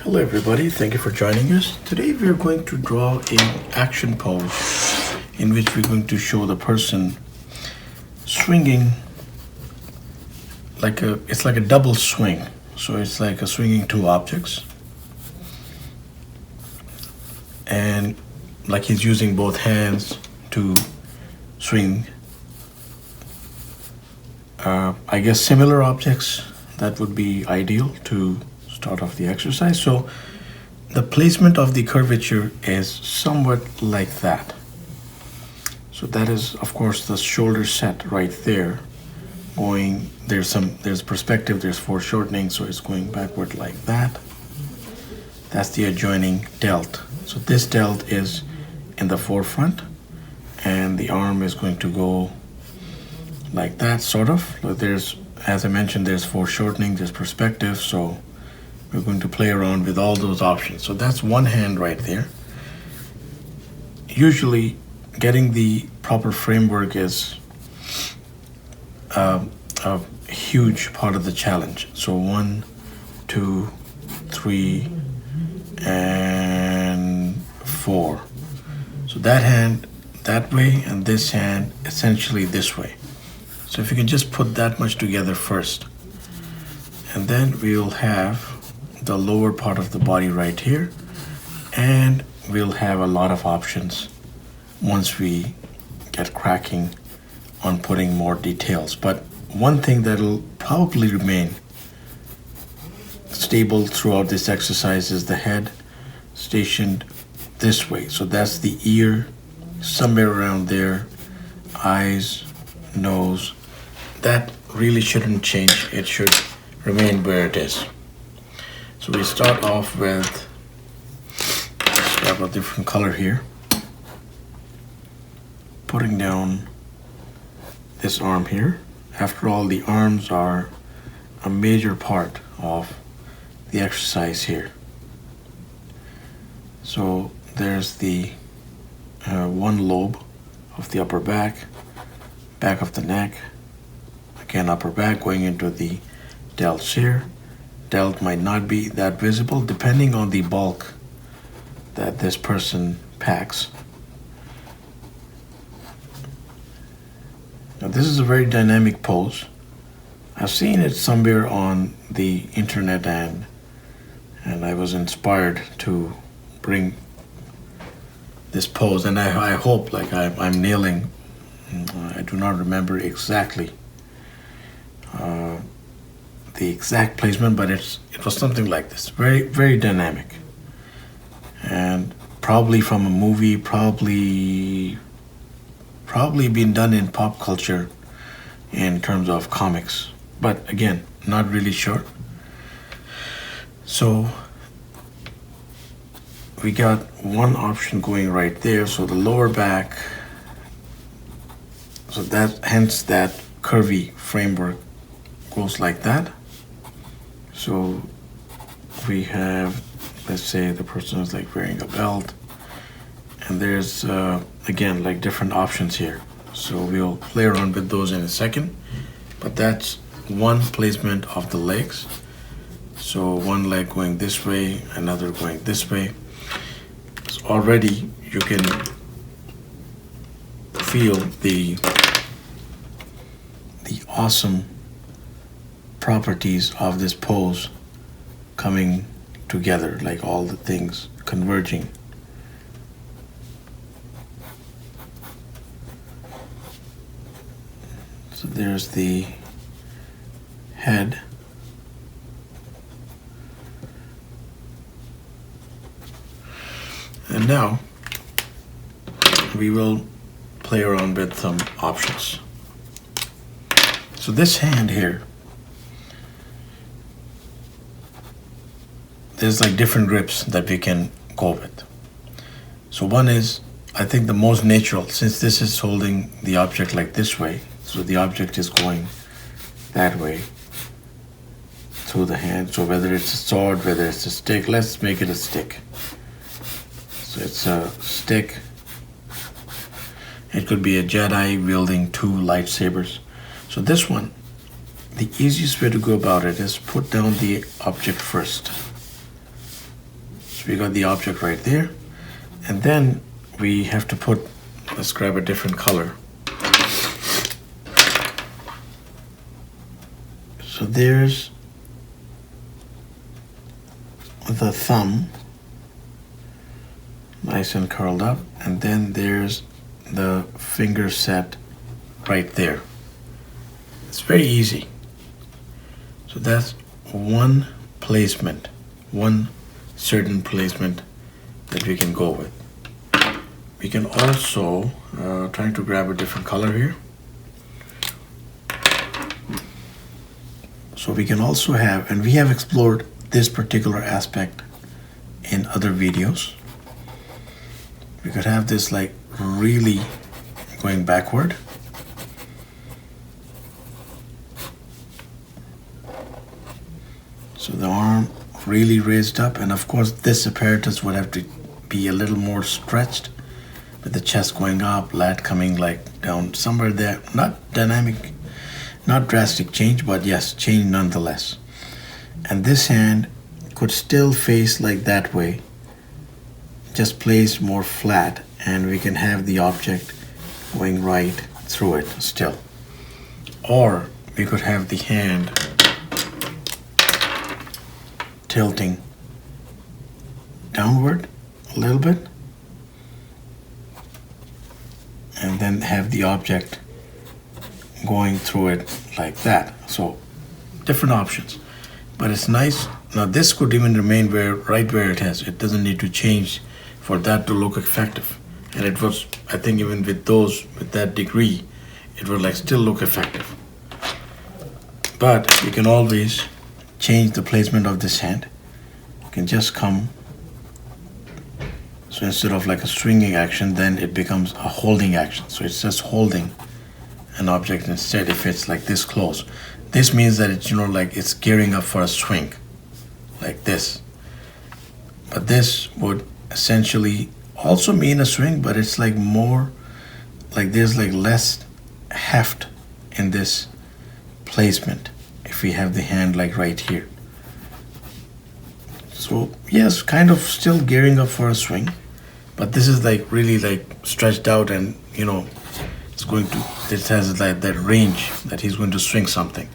Hello everybody, thank you for joining us. Today we are going to draw an action pose in which we're going to show the person swinging it's like a double swing. So it's like a swinging two objects. And like he's using both hands to swing. I guess similar objects, that would be ideal to start off the exercise. So the placement of the curvature is somewhat like that. So that is, of course, the shoulder set right there. There's perspective, there's foreshortening, so it's going backward like that. That's the adjoining delt. So this delt is in the forefront, and the arm is going to go like that, sort of. There's, as I mentioned, there's foreshortening, there's perspective, so we're going to play around with all those options. So that's one hand right there. Usually getting the proper framework is a huge part of the challenge. So 1, 2, 3, and 4. So that hand that way, and this hand essentially this way. So if you can just put that much together first, and then we'll have the lower part of the body right here, and we'll have a lot of options once we get cracking on putting more details. But one thing that'll probably remain stable throughout this exercise is the head stationed this way. So that's the ear, somewhere around there, eyes, nose. That really shouldn't change. It should remain where it is. So we start off with, let's grab a different color here, putting down this arm here. After all, the arms are a major part of the exercise here. So there's the one lobe of the upper back of the neck, again upper back going into the delts here. Delt might not be that visible depending on the bulk that this person packs. Now this is a very dynamic pose. I've seen it somewhere on the internet, and I was inspired to bring this pose, and I hope I'm nailing. I do not remember exactly the exact placement, but it was something like this. Very, very dynamic, and probably from a movie, probably been done in pop culture in terms of comics, but again, not really sure. So we got one option going right there. So the lower back, so that, hence that curvy framework goes like that. So we have, let's say the person is like wearing a belt, and there's again like different options here. So we'll play around with those in a second, but that's one placement of the legs. So one leg going this way, another going this way. So already you can feel the awesome properties of this pose coming together, like all the things converging. So there's the head. And now we will play around with some options. So this hand here, there's like different grips that we can go with. So one is, I think the most natural, since this is holding the object like this way, so the object is going that way through the hand. So whether it's a sword, whether it's a stick, let's make it a stick. So it's a stick. It could be a Jedi wielding two lightsabers. So this one, the easiest way to go about it is put down the object first. So we got the object right there. And then we have to put, let's grab a different color. So there's the thumb, nice and curled up, and then there's the finger set right there. It's very easy. So that's one placement, one certain placement that we can go with. We can also, trying to grab a different color here. So we can also have, and we have explored this particular aspect in other videos. We could have this like really going backward. So the arm really raised up, and of course this apparatus would have to be a little more stretched with the chest going up, lat coming like down somewhere there. Not dynamic, not drastic change, but yes, change nonetheless. And this hand could still face like that way, just placed more flat, and we can have the object going right through it still. Or we could have the hand tilting downward a little bit, and then have the object going through it like that. So different options, but it's nice. Now this could even remain right where it is. It doesn't need to change for that to look effective. And it was, I think, even with those, with that degree, it would like still look effective. But you can always change the placement of this hand. You can just come, so instead of like a swinging action, then it becomes a holding action. So it's just holding an object instead if it's like this close. This means that it's, like it's gearing up for a swing, like this. But this would essentially also mean a swing, but it's like more, like there's like less heft in this placement if we have the hand like right here. So yes, kind of still gearing up for a swing, but this is like really like stretched out, and it's going to, it has like that range that he's going to swing something.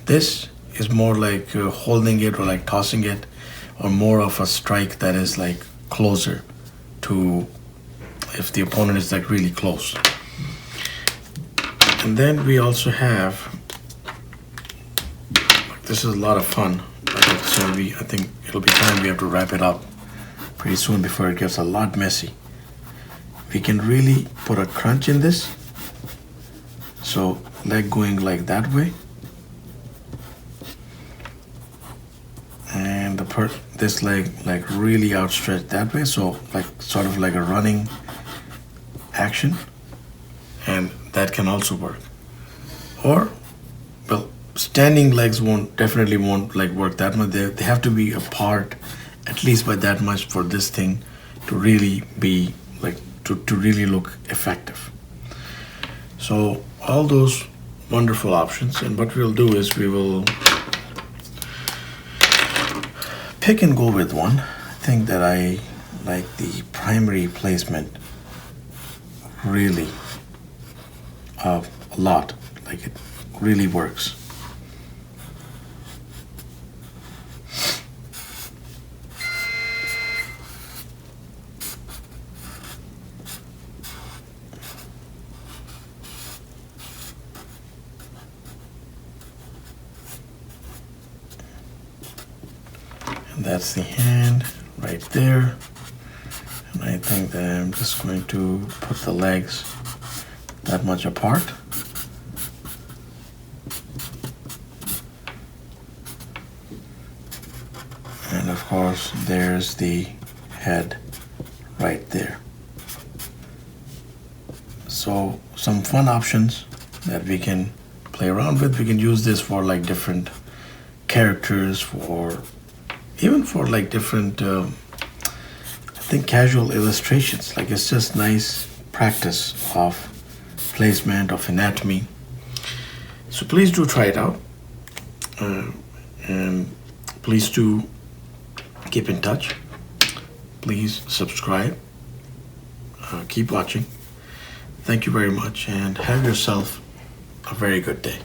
This is more like holding it or like tossing it, or more of a strike that is like closer to if the opponent is like really close. And then we also have, this is a lot of fun, so I think it'll be time we have to wrap it up pretty soon before it gets a lot messy. We can really put a crunch in this, so leg going like that way, and this leg like really outstretched that way, so like sort of like a running action, and that can also work. Or, well, standing legs definitely won't like work that much. They have to be apart at least by that much for this thing to really be like to really look effective. So all those wonderful options, and what we'll do is we will pick and go with one. I think that I like the primary placement really a lot. Like it really works. And that's the hand right there. And I think that I'm just going to put the legs that much apart. And of course, there's the head right there. So some fun options that we can play around with. We can use this for like different characters, even for like different, I think, casual illustrations. Like it's just nice practice of placement, of anatomy. So please do try it out. And please do keep in touch. please subscribe. Keep watching. Thank you very much, and have yourself a very good day.